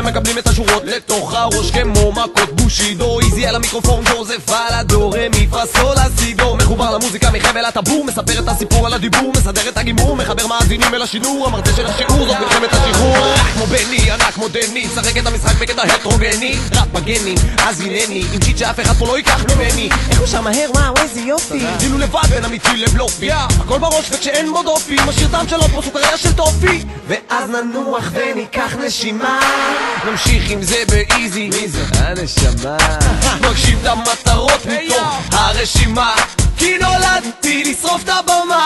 מקבלים את השורות לתוך הראש כמו מכות בושידו. איזי על המיקרופון ג'וזף על הדו רמי פה סול לה סי דו. מחובר למוזיקה מחבל הטבור, מספר את הסיפור על הדיבור, מסדר את הגימור, מחבר מאזינים אל השידור, המרצה של השיעור זאת מלחמת השחרור. רק כמו בני, ענק כמו דני, שחק את המשחק בקטע הטרוגני, ראפ בגנים, אז הנני עם שיט שאף אחד פה לא ייקח ממני. איך הוא שם מהר, וואו איזה יופי, דילו לבד בין אמיתי לבלופי, הכל בראש וכשאין בו דופי, משאיר טעם שלו כמו סוכריה של טופי. ואז ננוח וניקח נשימה, נמשיך עם זה באיזי. מי זה? הנשמה מגשים את המטרות מתוך הרשימה, כי נולדתי לשרוף את הבמה.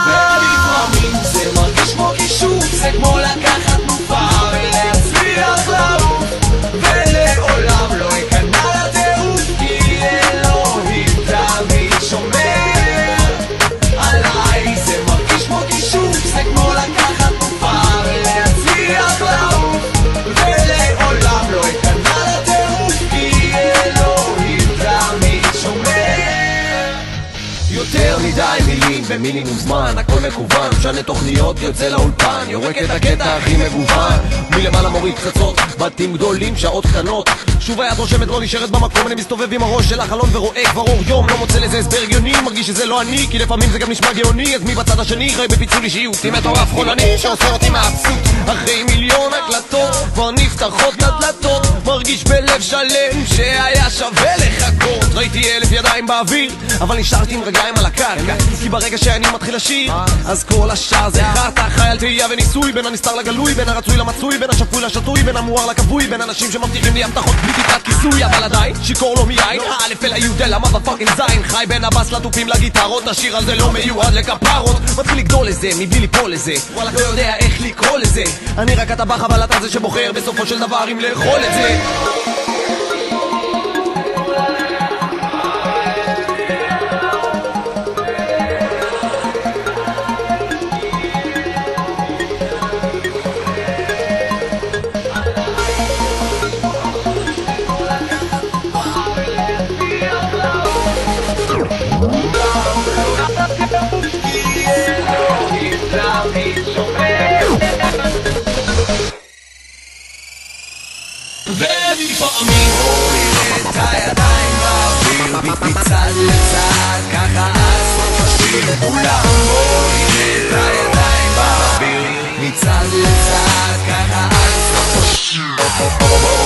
ולפעמים זה מרגיש כמו קישור, זה כמו לקחת תנופה ולהצליח לעוף, ולעולם לא אכנע לטירוף, כי אלוהים תמיד שומר עליי. זה מרגיש כמו קישור, זה כמו לקחת תנופה ולהצליח לעוף, ולעולם לא אכנע לטירוף, כי אלוהים תמיד שומר. יותר מדי מילים במינימום זמן, הכל מקוון, משנה תוכניות, יוצא לאולפן, יורק את הקטע הכי מגוון, מלמעלה מוריד פצצות, בתים גדולים, שעות קטנות, שוב היד רושמת לא נשארת במקום, אני מסתובב עם הראש של החלון ורואה כבר אור יום, לא מוצא לזה הסבר הגיוני, מרגיש שזה לא אני, כי לפעמים זה גם נשמע גאוני, אז מי בצד השני חי בפיצול אישיותי מטורף חולני שעושה אותי מבסוט. אחרי מיליון הקלטות כבר נפתחות הדלתות, מרגיש בלב שלם שהיה שווה לחכות. ראיתי 1000 ידיים באוויר, אבל נשארתי עם רגליים על הקרקע, כי ברגע שאני מתחיל לשיר אז כל השאר זה חרטה. חי על תהייה וניסוי, בין הנסתר לגלוי, בין הרצוי למצוי, בין השפוי לשתוי, בין המואר לקבוי, בין אנשים שמבטיחים לי הבטחות בלי טיפת כיסוי, אבל עדיין שיכור לא מיין, האלף אל היודל המאפאקינג זין, חי בין הבאס לטופים לגיטרות, השיר הזה לא מיועד לכפרות, מתחיל לגדול לזה מבלי ליפול לזה, וואלה לא יודע איך לקרוא לזה, אני רק הטבח אבל אתה זה שבוחר בסופו של דבר אם לאכול את זה. ולפעמים רואים את הידיים באוויר, מצד לצד, ככה הסוף השיר. כולם רואים את הידיים באוויר, מצד לצד, ככה הסוף השיר.